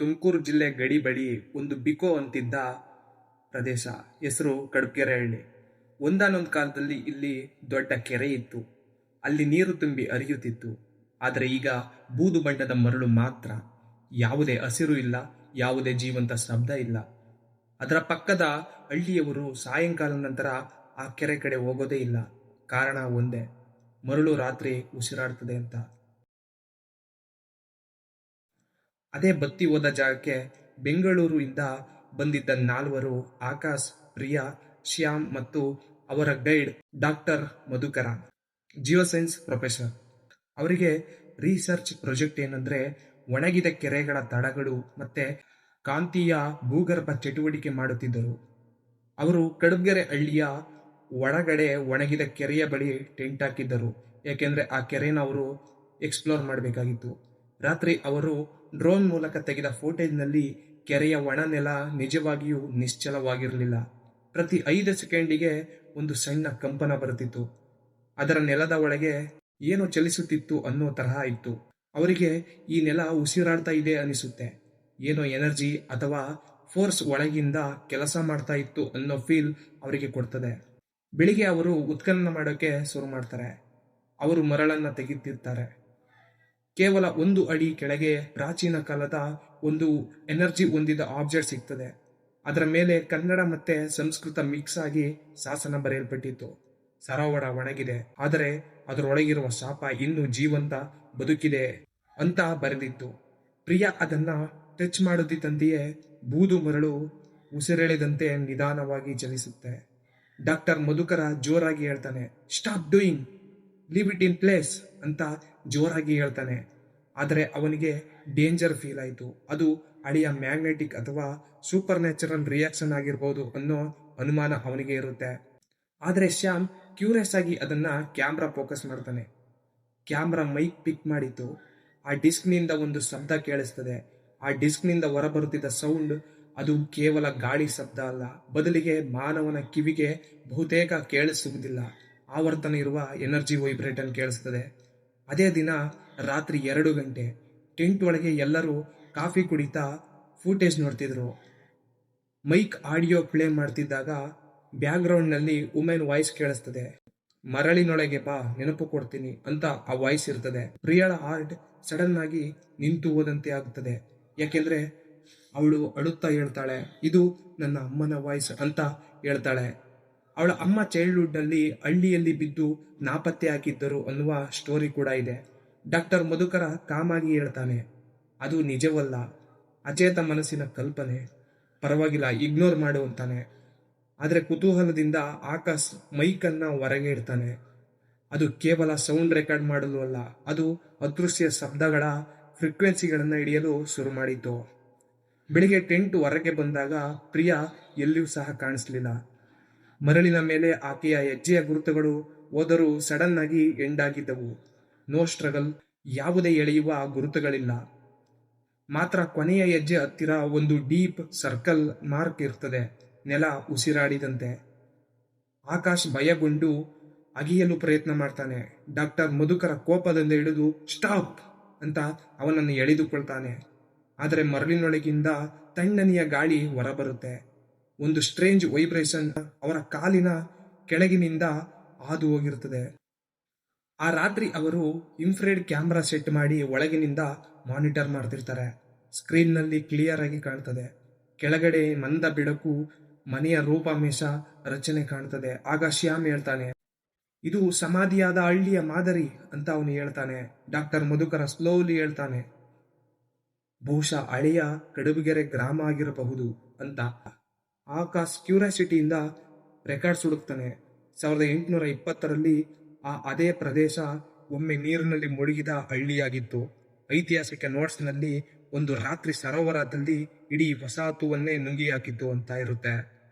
ತುಮಕೂರು ಜಿಲ್ಲೆ ಗಡಿ ಬಳಿ ಒಂದು ಬಿಕೋ ಅಂತಿದ್ದ ಪ್ರದೇಶ. ಹೆಸರು ಕಡಪ್ಗೆರೆ ಹಳ್ಳಿ. ಒಂದಾನೊಂದು ಕಾಲದಲ್ಲಿ ಇಲ್ಲಿ ದೊಡ್ಡ ಕೆರೆ ಇತ್ತು. ಅಲ್ಲಿ ನೀರು ತುಂಬಿ ಹರಿಯುತ್ತಿತ್ತು. ಆದರೆ ಈಗ ಬೂದು ಬಣ್ಣದ ಮರಳು ಮಾತ್ರ. ಯಾವುದೇ ಹಸಿರು ಇಲ್ಲ, ಯಾವುದೇ ಜೀವಂತ ಶಬ್ದ ಇಲ್ಲ. ಅದರ ಪಕ್ಕದ ಹಳ್ಳಿಯವರು ಸಾಯಂಕಾಲ ನಂತರ ಆ ಕೆರೆ ಕಡೆ ಹೋಗೋದೇ ಇಲ್ಲ. ಕಾರಣ ಒಂದೇ, ಮರಳು ರಾತ್ರಿ ಉಸಿರಾಡ್ತದೆ ಅಂತ. ಅದೇ ಬತ್ತಿ ಹೋದ ಜಾಗಕ್ಕೆ ಬೆಂಗಳೂರಿನಿಂದ ಬಂದಿದ್ದ ನಾಲ್ವರು, ಆಕಾಶ್, ಪ್ರಿಯಾ, ಶ್ಯಾಮ್ ಮತ್ತು ಅವರ ಗೈಡ್ ಡಾಕ್ಟರ್ ಮಧುಕರ, ಜಿಯೋಸೈನ್ಸ್ ಪ್ರೊಫೆಸರ್. ಅವರಿಗೆ ರಿಸರ್ಚ್ ಪ್ರಾಜೆಕ್ಟ್ ಏನಂದ್ರೆ ಒಣಗಿದ ಕೆರೆಗಳ ತಡಗಳು ಮತ್ತೆ ಕಾಂತೀಯ ಭೂಗರ್ಭ ಚಟುವಟಿಕೆ ಮಾಡುತ್ತಿದ್ದರು. ಅವರು ಕಡಬ್ಗೆರೆ ಹಳ್ಳಿಯ ಒಳಗಡೆ ಒಣಗಿದ ಕೆರೆಯ ಬಳಿ ಟೆಂಟ್ ಹಾಕಿದ್ದರು. ಯಾಕೆಂದ್ರೆ ಆ ಕೆರೆನ ಅವರು ಎಕ್ಸ್ಪ್ಲೋರ್ ಮಾಡಬೇಕಾಗಿತ್ತು. ರಾತ್ರಿ ಅವರು ಡ್ರೋನ್ ಮೂಲಕ ತೆಗೆದ ಫೋಟೇಜ್ನಲ್ಲಿ ಕೆರೆಯ ಒಣ ನೆಲ ನಿಜವಾಗಿಯೂ ನಿಶ್ಚಲವಾಗಿರಲಿಲ್ಲ. ಪ್ರತಿ 5 ಸೆಕೆಂಡಿಗೆ ಒಂದು ಸಣ್ಣ ಕಂಪನ ಬರುತ್ತಿತ್ತು. ಅದರ ನೆಲದ ಒಳಗೆ ಏನೋ ಚಲಿಸುತ್ತಿತ್ತು ಅನ್ನೋ ತರಹ ಇತ್ತು. ಅವರಿಗೆ ಈ ನೆಲ ಉಸಿರಾಡ್ತಾ ಇದೆ ಅನಿಸುತ್ತೆ. ಏನೋ ಎನರ್ಜಿ ಅಥವಾ ಫೋರ್ಸ್ ಒಳಗಿಂದ ಕೆಲಸ ಮಾಡ್ತಾ ಇತ್ತು ಅನ್ನೋ ಫೀಲ್ ಅವರಿಗೆ ಕೊಡ್ತದೆ. ಬೆಳಿಗ್ಗೆ ಅವರು ಉತ್ಖನನ ಮಾಡೋಕೆ ಶುರು ಮಾಡ್ತಾರೆ. ಅವರು ಮರಳನ್ನ ತೆಗೆಯುತ್ತಿರ್ತಾರೆ. ಕೇವಲ 1 ಅಡಿ ಕೆಳಗೆ ಪ್ರಾಚೀನ ಕಾಲದ ಒಂದು ಎನರ್ಜಿ ಹೊಂದಿದ ಆಬ್ಜೆಕ್ಟ್ ಸಿಗ್ತದೆ. ಅದರ ಮೇಲೆ ಕನ್ನಡ ಮತ್ತೆ ಸಂಸ್ಕೃತ ಮಿಕ್ಸ್ ಆಗಿ ಶಾಸನ ಬರೆಯಲ್ಪಟ್ಟಿತ್ತು. ಸರೋವರ ಒಣಗಿದೆ, ಆದರೆ ಅದರೊಳಗಿರುವ ಶಾಪ ಇನ್ನೂ ಜೀವಂತ ಬದುಕಿದೆ ಅಂತ ಬರೆದಿತ್ತು. ಪ್ರಿಯಾ ಅದನ್ನ ಟಚ್ ಮಾಡುತ್ತಿದ್ದಂತೆಯೇ ಬೂದು ಮರಳು ಉಸಿರೆಳೆದಂತೆ ನಿಧಾನವಾಗಿ ಚಲಿಸುತ್ತೆ. ಡಾಕ್ಟರ್ ಮಧುಕರ ಜೋರಾಗಿ ಹೇಳ್ತಾನೆ, stop doing, leave it in place ಅಂತ ಜೋರಾಗಿ ಹೇಳ್ತಾನೆ. ಆದರೆ ಅವನಿಗೆ ಡೇಂಜರ್ ಫೀಲ್ ಆಯಿತು. ಅದು ಹಳೆಯ ಮ್ಯಾಗ್ನೆಟಿಕ್ ಅಥವಾ ಸೂಪರ್ ನ್ಯಾಚುರಲ್ ರಿಯಾಕ್ಷನ್ ಆಗಿರ್ಬೋದು ಅನ್ನೋ ಅನುಮಾನ ಅವನಿಗೆ ಇರುತ್ತೆ. ಆದರೆ ಶ್ಯಾಮ್ ಕ್ಯೂರಿಯಸ್ ಆಗಿ ಅದನ್ನ ಕ್ಯಾಮ್ರಾ ಫೋಕಸ್ ಮಾಡ್ತಾನೆ. ಕ್ಯಾಮ್ರಾ ಮೈಕ್ ಪಿಕ್ ಮಾಡಿತ್ತು. ಆ ಡಿಸ್ಕ್ನಿಂದ ಒಂದು ಶಬ್ದ ಕೇಳಿಸ್ತದೆ. ಆ ಡಿಸ್ಕ್ನಿಂದ ಹೊರಬರುತ್ತಿದ್ದ ಸೌಂಡ್ ಅದು ಕೇವಲ ಗಾಳಿ ಶಬ್ದ ಅಲ್ಲ, ಬದಲಿಗೆ ಮಾನವನ ಕಿವಿಗೆ ಬಹುತೇಕ ಕೇಳಿಸುವುದಿಲ್ಲ ಆವರ್ತನ ಇರುವ ಎನರ್ಜಿ ವೈಬ್ರೇಟನ್ ಕೇಳಿಸ್ತದೆ. ಅದೇ ದಿನ ರಾತ್ರಿ 2 ಗಂಟೆ ಟೆಂಟ್ ಒಳಗೆ ಎಲ್ಲರೂ ಕಾಫಿ ಕುಡಿತಾ ಫೂಟೇಜ್ ನೋಡ್ತಿದ್ರು. ಮೈಕ್ ಆಡಿಯೋ ಪ್ಲೇ ಮಾಡ್ತಿದ್ದಾಗ ಬ್ಯಾಕ್ಗ್ರೌಂಡ್ನಲ್ಲಿ ವುಮೆನ್ ವಾಯ್ಸ್ ಕೇಳಿಸ್ತದೆ. ಮರಳಿನೊಳಗೆ ಬಾ, ನೆನಪು ಕೊಡ್ತೀನಿ ಅಂತ ಆ ವಾಯ್ಸ್ ಇರ್ತದೆ. ಪ್ರಿಯಳ ಹಾರ್ಟ್ ಸಡನ್ ಆಗಿ ನಿಂತು ಹೋದಂತೆ ಆಗುತ್ತದೆ. ಯಾಕೆಂದ್ರೆ ಅವಳು ಅಳುತ್ತಾ ಹೇಳ್ತಾಳೆ, ಇದು ನನ್ನ ಅಮ್ಮನ ವಾಯ್ಸ್ ಅಂತ ಹೇಳ್ತಾಳೆ. ಅವಳ ಅಮ್ಮ ಚೈಲ್ಡ್ಹುಡ್ ನಲ್ಲಿ ಹಳ್ಳಿಯಲ್ಲಿ ಬಿದ್ದು ನಾಪತ್ತೆ ಹಾಕಿದ್ದರು ಅನ್ನುವ ಸ್ಟೋರಿ ಕೂಡ ಇದೆ. ಡಾಕ್ಟರ್ ಮಧುಕರ ಕಾಮಾಗಿ ಹೇಳ್ತಾನೆ, ಅದು ನಿಜವಲ್ಲ, ಅಚೇತ ಮನಸ್ಸಿನ ಕಲ್ಪನೆ, ಪರವಾಗಿಲ್ಲ ಇಗ್ನೋರ್ ಮಾಡು ಅಂತಾನೆ. ಆದರೆ ಕುತೂಹಲದಿಂದ ಆಕಾಶ್ ಮೈಕನ್ನ ಹೊರಗೆ ಇಡ್ತಾನೆ. ಅದು ಕೇವಲ ಸೌಂಡ್ ರೆಕಾರ್ಡ್ ಮಾಡಲು ಅಲ್ಲ, ಅದು ಅದೃಶ್ಯ ಶಬ್ದಗಳ ಫ್ರೀಕ್ವೆನ್ಸಿಗಳನ್ನು ಹಿಡಿಯಲು ಶುರು ಮಾಡಿತು. ಬೆಳಿಗ್ಗೆ ಟೆಂಟ್ ಹೊರಗೆ ಬಂದಾಗ ಪ್ರಿಯಾ ಎಲ್ಲಿಯೂ ಸಹ ಕಾಣಿಸ್ಲಿಲ್ಲ. ಮರಳಿನ ಮೇಲೆ ಆಕೆಯ ಹೆಜ್ಜೆಯ ಗುರುತುಗಳು ಹೋದರೂ ಸಡನ್ ಆಗಿ ಎಂಡ್ ಆಗಿದ್ದವು. ನೋ ಸ್ಟ್ರಗಲ್, ಯಾವುದೇ ಎಳೆಯುವ ಗುರುತುಗಳಿಲ್ಲ. ಮಾತ್ರ ಕೊನೆಯ ಹೆಜ್ಜೆ ಹತ್ತಿರ ಒಂದು ಡೀಪ್ ಸರ್ಕಲ್ ಮಾರ್ಕ್ ಇರ್ತದೆ, ನೆಲ ಉಸಿರಾಡಿದಂತೆ. ಆಕಾಶ್ ಭಯಗೊಂಡು ಅಗಿಯಲು ಪ್ರಯತ್ನ ಮಾಡ್ತಾನೆ. ಡಾಕ್ಟರ್ ಮಧುಕರ ಕೋಪದಿಂದ ಹಿಡಿದು ಸ್ಟಾಪ್ ಅಂತ ಅವನನ್ನು ಎಳೆದುಕೊಳ್ತಾನೆ. ಆದರೆ ಮರಳಿನೊಳಗಿಂದ ತಣ್ಣನೆಯ ಗಾಳಿ ಹೊರಬರುತ್ತೆ. ಒಂದು ಸ್ಟ್ರೇಂಜ್ ವೈಬ್ರೇಷನ್ ಅವರ ಕಾಲಿನ ಕೆಳಗಿನಿಂದ ಹಾದು ಹೋಗಿರ್ತದೆ. ಆ ರಾತ್ರಿ ಅವರು ಇನ್ಫ್ರೇಡ್ ಕ್ಯಾಮ್ರಾ ಸೆಟ್ ಮಾಡಿ ಒಳಗಿನಿಂದ ಮಾನಿಟರ್ ಮಾಡ್ತಿರ್ತಾರೆ. ಸ್ಕ್ರೀನ್ನಲ್ಲಿ ಕ್ಲಿಯರ್ ಆಗಿ ಕಾಣ್ತದೆ. ಕೆಳಗಡೆ ಮಂದ ಬೆಳಕು, ಮನೆಯ ರೂಪಮೇಶ, ರಚನೆ ಕಾಣ್ತದೆ. ಆಗ ಶ್ಯಾಮ್ ಹೇಳ್ತಾನೆ, ಇದು ಸಮಾಧಿಯಾದ ಹಳ್ಳಿಯ ಮಾದರಿ ಅಂತ ಅವನು ಹೇಳ್ತಾನೆ. ಡಾಕ್ಟರ್ ಮಧುಕರ ಸ್ಲೋಲಿ ಹೇಳ್ತಾನೆ, ಬಹುಶಃ ಹಳೆಯ ಕಡಬಗೆರೆ ಗ್ರಾಮ ಆಗಿರಬಹುದು ಅಂತ. ಆಕಾಶ್ ಕ್ಯೂರಿಯಾಸಿಟಿಯಿಂದ ರೆಕಾರ್ಡ್ಸ್ ಹುಡುಕ್ತಾನೆ. 1820ರಲ್ಲಿ ಅದೇ ಪ್ರದೇಶ ಒಮ್ಮೆ ನೀರಿನಲ್ಲಿ ಮುಳುಗಿದ ಹಳ್ಳಿಯಾಗಿತ್ತು. ಐತಿಹಾಸಿಕ ನೋಟ್ಸ್ನಲ್ಲಿ ಒಂದು ರಾತ್ರಿ ಸರೋವರದಲ್ಲಿ ಇಡೀ ವಸಾಹತುವನ್ನೇ ನುಂಗಿ ಹಾಕಿತ್ತು ಅಂತ ಇರುತ್ತೆ.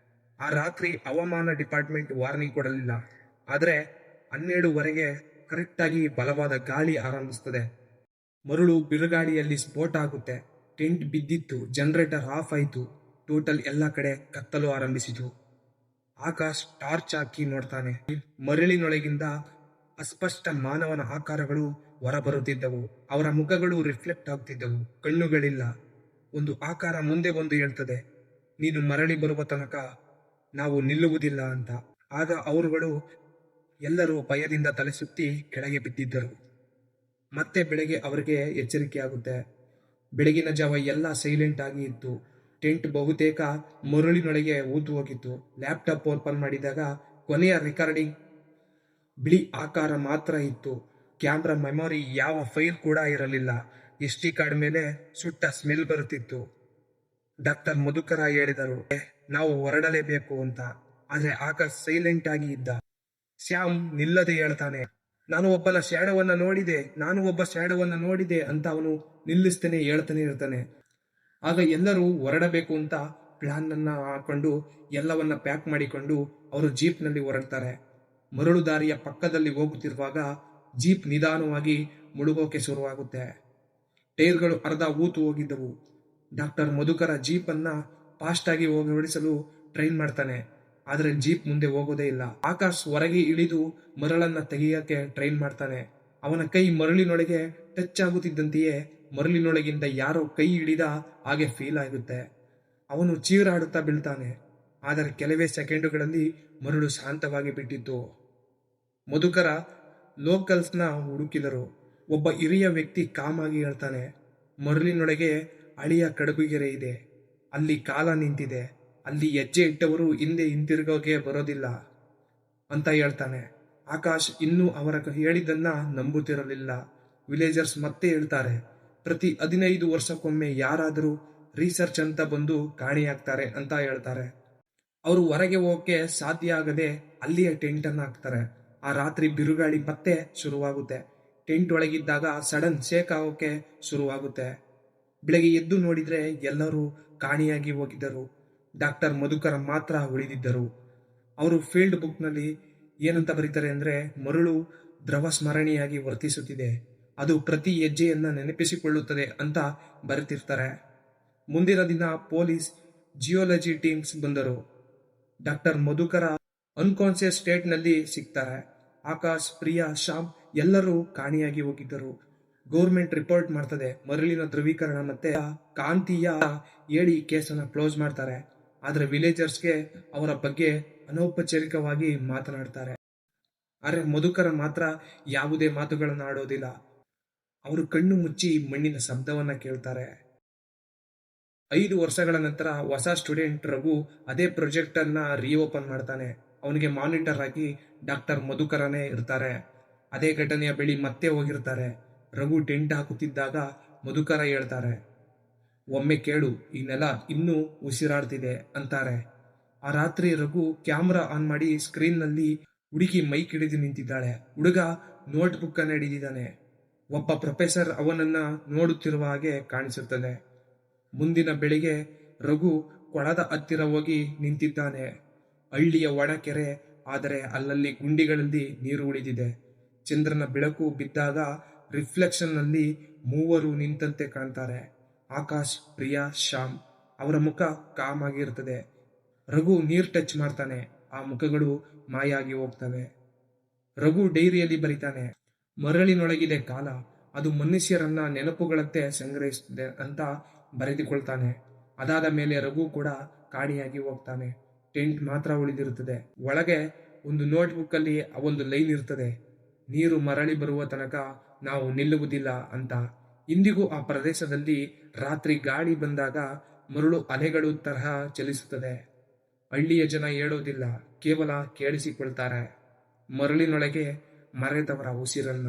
ಆ ರಾತ್ರಿ ಹವಾಮಾನ ಡಿಪಾರ್ಟ್ಮೆಂಟ್ ವಾರ್ನಿಂಗ್ ಕೊಡಲಿಲ್ಲ. ಆದರೆ 12ವರೆಗೆ ಕರೆಕ್ಟಾಗಿ ಬಲವಾದ ಗಾಳಿ ಆರಂಭಿಸ್ತದೆ. ಮರಳು ಬಿರುಗಾಳಿಯಲ್ಲಿ ಸ್ಫೋಟ ಆಗುತ್ತೆ. ಟೆಂಟ್ ಬಿದ್ದಿತ್ತು, ಜನರೇಟರ್ ಆಫ್ ಆಯಿತು. ಟೋಟಲ್ ಎಲ್ಲ ಕಡೆ ಕತ್ತಲು ಆರಂಭಿಸಿತು. ಆಕಾಶ್ ಟಾರ್ಚ್ ಹಾಕಿ ನೋಡ್ತಾನೆ. ಮರಳಿನೊಳಗಿಂದ ಅಸ್ಪಷ್ಟ ಮಾನವನ ಆಕಾರಗಳು ಹೊರಬರುತ್ತಿದ್ದವು. ಅವರ ಮುಖಗಳು ರಿಫ್ಲೆಕ್ಟ್ ಆಗ್ತಿದ್ದವು. ಕಣ್ಣುಗಳಿಲ್ಲ, ಒಂದು ಆಕಾರ ಮುಂದೆ ಬಂದು ಹೇಳ್ತದೆ, ನೀನು ಮರಳಿ ಬರುವ ತನಕ ನಾವು ನಿಲ್ಲುವುದಿಲ್ಲ ಅಂತ. ಆಗ ಅವರುಗಳು ಎಲ್ಲರೂ ಭಯದಿಂದ ತಲೆ ಸುತ್ತಿ ಕೆಳಗೆ ಬಿದ್ದಿದ್ದರು. ಮತ್ತೆ ಬೆಳಗ್ಗೆ ಅವರಿಗೆ ಎಚ್ಚರಿಕೆ ಆಗುತ್ತೆ. ಬೆಳಗಿನ ಜಾವ ಎಲ್ಲ ಸೈಲೆಂಟ್ ಆಗಿ ಇತ್ತು. ಟೆಂಟ್ ಬಹುತೇಕ ಮರಳಿನೊಳಗೆ ಊತು ಹೋಗಿತ್ತು. ಲ್ಯಾಪ್ಟಾಪ್ ಓಪನ್ ಮಾಡಿದಾಗ ಕೊನೆಯ ರೆಕಾರ್ಡಿಂಗ್ ಬಿಳಿ ಆಕಾರ ಮಾತ್ರ ಇತ್ತು. ಕ್ಯಾಮ್ರಾ ಮೆಮೊರಿ ಯಾವ ಫೈಲ್ ಕೂಡ ಇರಲಿಲ್ಲ. SD ಕಾರ್ಡ್ ಮೇಲೆ ಸುಟ್ಟ ಸ್ಮೆಲ್ ಬರುತ್ತಿತ್ತು. ಡಾಕ್ಟರ್ ಮಧುಕರ ಹೇಳಿದರು, ನಾವು ಹೊರಡಲೇಬೇಕು ಅಂತ. ಆದ್ರೆ ಆಕಾಶ್ ಸೈಲೆಂಟ್ ಆಗಿ ಇದ್ದ. ಶ್ಯಾಮ್ ನಿಲ್ಲದೆ ಹೇಳ್ತಾನೆ, ನಾನು ಒಬ್ಬ ಶ್ಯಾಡೋವನ್ನ ನೋಡಿದೆ ಅಂತ ಅವನು ನಿಲ್ಲಿಸ್ತೇನೆ ಹೇಳ್ತಾನೆ ಇರ್ತಾನೆ. ಆಗ ಎಲ್ಲರೂ ಹೊರಡಬೇಕು ಅಂತ ಪ್ಲಾನ್ ಅನ್ನ ಹಾಕೊಂಡು ಎಲ್ಲವನ್ನ ಪ್ಯಾಕ್ ಮಾಡಿಕೊಂಡು ಅವರು ಜೀಪ್ನಲ್ಲಿ ಹೊರಡ್ತಾರೆ. ಮರಳು ದಾರಿಯ ಪಕ್ಕದಲ್ಲಿ ಹೋಗುತ್ತಿರುವಾಗ ಜೀಪ್ ನಿಧಾನವಾಗಿ ಮುಳುಗೋಕೆ ಶುರುವಾಗುತ್ತೆ. ಟೈರ್ಗಳು ಅರ್ಧ ಊತು ಹೋಗಿದ್ದವು. ಡಾಕ್ಟರ್ ಮಧುಕರ ಜೀಪ್ ಅನ್ನ ಫಾಸ್ಟ್ ಆಗಿ ಓಡಿಸಲು ಟ್ರೈನ್ ಮಾಡ್ತಾನೆ. ಆದ್ರೆ ಜೀಪ್ ಮುಂದೆ ಹೋಗೋದೇ ಇಲ್ಲ. ಆಕಾಶ್ ಹೊರಗೆ ಇಳಿದು ಮರಳನ್ನ ತೆಗೆಯಕ್ಕೆ ಟ್ರೈನ್ ಮಾಡ್ತಾನೆ. ಅವನ ಕೈ ಮರಳಿನೊಳಗೆ ಟಚ್ ಆಗುತ್ತಿದ್ದಂತೆಯೇ ಮರಳಿನೊಳಗಿಂದ ಯಾರೋ ಕೈ ಹಿಡಿದ ಹಾಗೆ ಫೀಲ್ ಆಗುತ್ತೆ. ಅವನು ಚೀರಾಡುತ್ತಾ ಬೀಳ್ತಾನೆ. ಆದರೆ ಕೆಲವೇ ಸೆಕೆಂಡುಗಳಲ್ಲಿ ಮರಳು ಶಾಂತವಾಗಿ ಬಿಟ್ಟಿತ್ತು. ಮಧುಕರ ಲೋಕಲ್ಸ್ನ ಹುಡುಕಿದರು. ಒಬ್ಬ ಹಿರಿಯ ವ್ಯಕ್ತಿ ಕಾಮಾಗಿ ಹೇಳ್ತಾನೆ, ಮರಳಿನೊಳಗೆ ಹಳೆಯ ಕಡಬುಗೆರೆ ಇದೆ, ಅಲ್ಲಿ ಕಾಲ ನಿಂತಿದೆ, ಅಲ್ಲಿ ಹೆಜ್ಜೆ ಇಟ್ಟವರು ಹಿಂದೆ ಹಿಂತಿರುಗೋಕೆ ಬರೋದಿಲ್ಲ ಅಂತ ಹೇಳ್ತಾನೆ. ಆಕಾಶ್ ಇನ್ನೂ ಅವರ ಹೇಳಿದ್ದನ್ನ ನಂಬುತ್ತಿರಲಿಲ್ಲ. ವಿಲೇಜರ್ಸ್ ಮತ್ತೆ ಹೇಳ್ತಾರೆ, ಪ್ರತಿ 15 ವರ್ಷಕ್ಕೊಮ್ಮೆ ಯಾರಾದರೂ ರಿಸರ್ಚ್ ಅಂತ ಬಂದು ಕಾಣೆಯಾಗ್ತಾರೆ ಅಂತ ಹೇಳ್ತಾರೆ. ಅವರು ಹೊರಗೆ ಹೋಗಕ್ಕೆ ಸಾಧ್ಯ ಆಗದೆ ಅಲ್ಲಿಯೇ ಟೆಂಟ್ ಅನ್ನ ಹಾಕ್ತಾರೆ. ಆ ರಾತ್ರಿ ಬಿರುಗಾಳಿ ಮತ್ತೆ ಶುರುವಾಗುತ್ತೆ. ಟೆಂಟ್ ಒಳಗಿದ್ದಾಗ ಸಡನ್ ಶೇಕ್ ಆಗೋಕೆ ಶುರುವಾಗುತ್ತೆ. ಬೆಳಗ್ಗೆ ಎದ್ದು ನೋಡಿದ್ರೆ ಎಲ್ಲರೂ ಕಾಣೆಯಾಗಿ ಹೋಗಿದ್ದರು. ಡಾಕ್ಟರ್ ಮಧುಕರ ಮಾತ್ರ ಉಳಿದಿದ್ದರು. ಅವರು ಫೀಲ್ಡ್ ಬುಕ್ನಲ್ಲಿ ಏನಂತ ಬರೀತಾರೆ ಅಂದ್ರೆ, ಮರಳು ದ್ರವ ಸ್ಮರಣೆಯಾಗಿ ವರ್ತಿಸುತ್ತಿದೆ, ಅದು ಪ್ರತಿ ಹೆಜ್ಜೆಯನ್ನ ನೆನಪಿಸಿಕೊಳ್ಳುತ್ತದೆ ಅಂತ ಬರೆತಿರ್ತಾರೆ. ಮುಂದಿನ ದಿನ ಪೊಲೀಸ್ ಜಿಯೋಲಜಿ ಟೀಮ್ಸ್ ಬಂದರು. ಡಾಕ್ಟರ್ ಮಧುಕರ ಅನ್ಕಾನ್ಸಿಯಸ್ ಸ್ಟೇಟ್ ನಲ್ಲಿ ಸಿಗ್ತಾರೆ. ಆಕಾಶ್, ಪ್ರಿಯಾ, ಶ್ಯಾಮ್ ಎಲ್ಲರೂ ಕಾಣೆಯಾಗಿ ಹೋಗಿದ್ದರು. ಗೌರ್ಮೆಂಟ್ ರಿಪೋರ್ಟ್ ಮಾಡ್ತದೆ. ಮರಳಿನ ಧ್ರುವೀಕರಣ ಮತ್ತೆ ಕಾಂತೀಯ ಹೇಳಿ ಕೇಸನ್ನ ಕ್ಲೋಸ್ ಮಾಡ್ತಾರೆ. ಆದ್ರೆ ವಿಲೇಜರ್ಸ್ಗೆ ಅವರ ಬಗ್ಗೆ ಅನೌಪಚಾರಿಕವಾಗಿ ಮಾತನಾಡ್ತಾರೆ. ಆದ್ರೆ ಮಧುಕರ ಮಾತ್ರ ಯಾವುದೇ ಮಾತುಗಳನ್ನು ಆಡೋದಿಲ್ಲ. ಅವರು ಕಣ್ಣು ಮುಚ್ಚಿ ಮಣ್ಣಿನ ಶಬ್ದವನ್ನ ಕೇಳ್ತಾರೆ. 5 ವರ್ಷಗಳ ನಂತರ ಹೊಸ ಸ್ಟೂಡೆಂಟ್ ರಘು ಅದೇ ಪ್ರಾಜೆಕ್ಟ್ ಅನ್ನ ರೀಓಪನ್ ಮಾಡ್ತಾನೆ. ಅವನಿಗೆ ಮಾನಿಟರ್ ಆಗಿ ಡಾಕ್ಟರ್ ಮಧುಕರನೇ ಇರ್ತಾರೆ. ಅದೇ ಘಟನೆಯ ಬಳಿ ಮತ್ತೆ ಹೋಗಿರ್ತಾರೆ. ರಘು ಟೆಂಟ್ ಹಾಕುತ್ತಿದ್ದಾಗ ಮಧುಕರ ಹೇಳ್ತಾರೆ, ಒಮ್ಮೆ ಕೇಳು, ಈ ನೆಲ ಇನ್ನೂ ಉಸಿರಾಡ್ತಿದೆ ಅಂತಾರೆ. ಆ ರಾತ್ರಿ ರಘು ಕ್ಯಾಮ್ರಾ ಆನ್ ಮಾಡಿ ಸ್ಕ್ರೀನ್ ನಲ್ಲಿ ಹುಡುಗಿ ಮೈಕ್ ಹಿಡಿದು ನಿಂತಿದ್ದಾಳೆ. ಹುಡುಗ ನೋಟ್ ಬುಕ್ ಅನ್ನ ಹಿಡಿದಿದ್ದಾನೆ. ಒಬ್ಬ ಪ್ರೊಫೆಸರ್ ಅವನನ್ನ ನೋಡುತ್ತಿರುವ ಹಾಗೆ ಕಾಣಿಸುತ್ತದೆ. ಮುಂದಿನ ಬೆಳಿಗ್ಗೆ ರಘು ಕೊಳದ ಹತ್ತಿರ ಹೋಗಿ ನಿಂತಿದ್ದಾನೆ. ಹಳ್ಳಿಯ ಒಣ ಕೆರೆ, ಆದರೆ ಅಲ್ಲಲ್ಲಿ ಗುಂಡಿಗಳಲ್ಲಿ ನೀರು ಉಳಿದಿದೆ. ಚಂದ್ರನ ಬೆಳಕು ಬಿದ್ದಾಗ ರಿಫ್ಲೆಕ್ಷನ್ ನಲ್ಲಿ ಮೂವರು ನಿಂತಂತೆ ಕಾಣ್ತಾರೆ. ಆಕಾಶ್, ಪ್ರಿಯಾ, ಶ್ಯಾಮ್. ಅವರ ಮುಖ ಕಾಮ್ ಆಗಿರ್ತದೆ. ರಘು ನೀರ್ ಟಚ್ ಮಾಡ್ತಾನೆ. ಆ ಮುಖಗಳು ಮಾಯಾಗಿ ಹೋಗ್ತವೆ. ರಘು ಡೈರಿಯಲ್ಲಿ ಬರೀತಾನೆ, ಮರಳಿನೊಳಗಿದೆ ಕಾಲ, ಅದು ಮನುಷ್ಯರನ್ನ ನೆನಪುಗಳಂತೆ ಸಂಗ್ರಹಿಸುತ್ತದೆ ಅಂತ ಬರೆದುಕೊಳ್ತಾನೆ. ಅದಾದ ಮೇಲೆ ರಘು ಕೂಡ ಕಾಣೆಯಾಗಿ ಹೋಗ್ತಾನೆ. ಟೆಂಟ್ ಮಾತ್ರ ಉಳಿದಿರುತ್ತದೆ. ಒಳಗೆ ಒಂದು ನೋಟ್ ಬುಕ್ ಅಲ್ಲಿ ಒಂದು ಲೈನ್ ಇರ್ತದೆ, ನೀರು ಮರಳಿ ಬರುವ ತನಕ ನಾವು ನಿಲ್ಲುವುದಿಲ್ಲ ಅಂತ. ಇಂದಿಗೂ ಆ ಪ್ರದೇಶದಲ್ಲಿ ರಾತ್ರಿ ಗಾಳಿ ಬಂದಾಗ ಮರಳು ಅಲೆಗಳು ತರಹ ಚಲಿಸುತ್ತದೆ. ಹಳ್ಳಿಯ ಜನ ಹೇಳೋದಿಲ್ಲ, ಕೇವಲ ಕೇಳಿಸಿಕೊಳ್ತಾರೆ. ಮರಳಿನೊಳಗೆ ಮರೆತವರ ಉಸಿರನ್ನ.